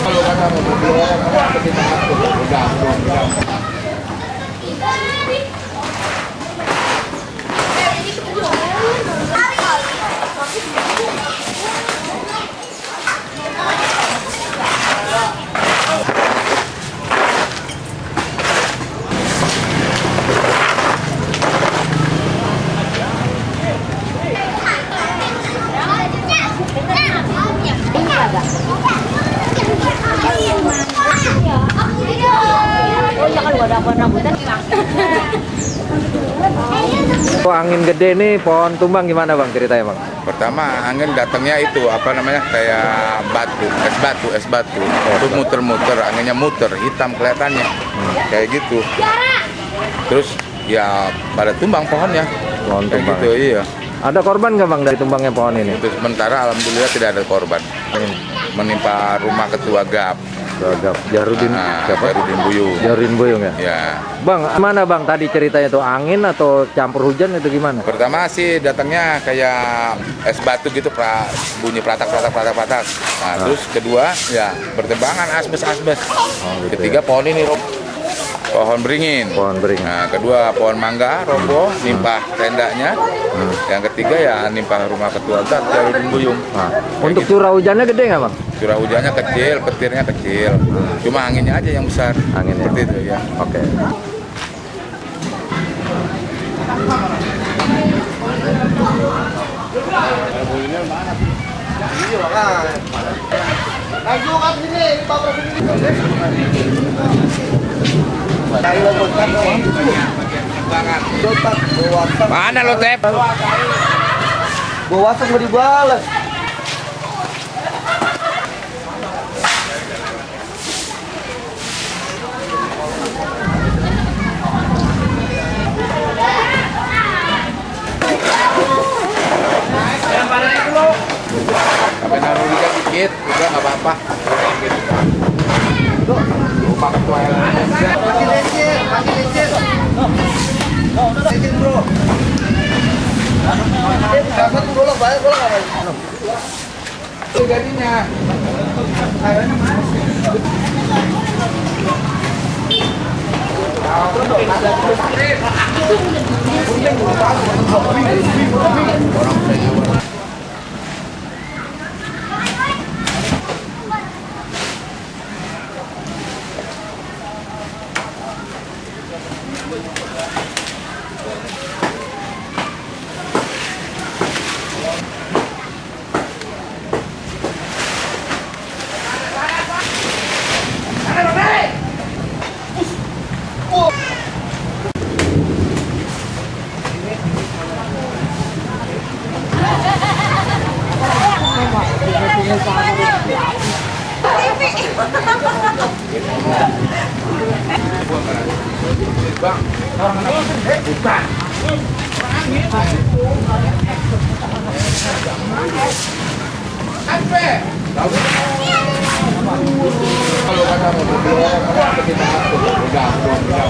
Kalau kata mau beli orang kita atur, udah. Oh iya kan ada pohon rambutan. Angin gede nih, pohon tumbang gimana bang ceritanya bang? Pertama angin datangnya itu apa namanya kayak es batu itu muter-muter, anginnya muter hitam kelihatannya kayak gitu. Terus ya pada tumbang pohonnya. Pohon kayak tumbang. gitu, iya. Ada korban nggak bang dari tumbangnya pohon ini? Untuk sementara alhamdulillah tidak ada korban. Menimpa rumah ketua GAP. Gagap Jarudin siapa? Jarudin Buyung. Jarudin Buyung ya. Ya. Bang, mana bang tadi ceritanya tuh angin atau campur hujan itu gimana? Pertama sih datangnya kayak es batu gitu, bunyi pratak. Nah, terus kedua ya bertembangan asbes. Gitu Ketiga ya. pohon ini pohon beringin. Pohon beringin. Nah, kedua pohon mangga roboh, nimpah tendanya. Yang ketiga ya nimpah rumah ketua GAP Jarudin Buyung. Nah, untuk curah hujannya gede nggak bang? Curah hujannya kecil, petirnya kecil. Cuma anginnya aja yang besar. Anginnya. Seperti itu ya. Oke. Mana lo Tep? Bawa mau dibalas. Sampai naruh dikit, udah nggak apa-apa. Rumah ketua Masih lecet. Lecet bro. Satu golok banyak golok apa? itu jadinya. Bang, bukan. Kalau kata mau beli orang kita atur, udah.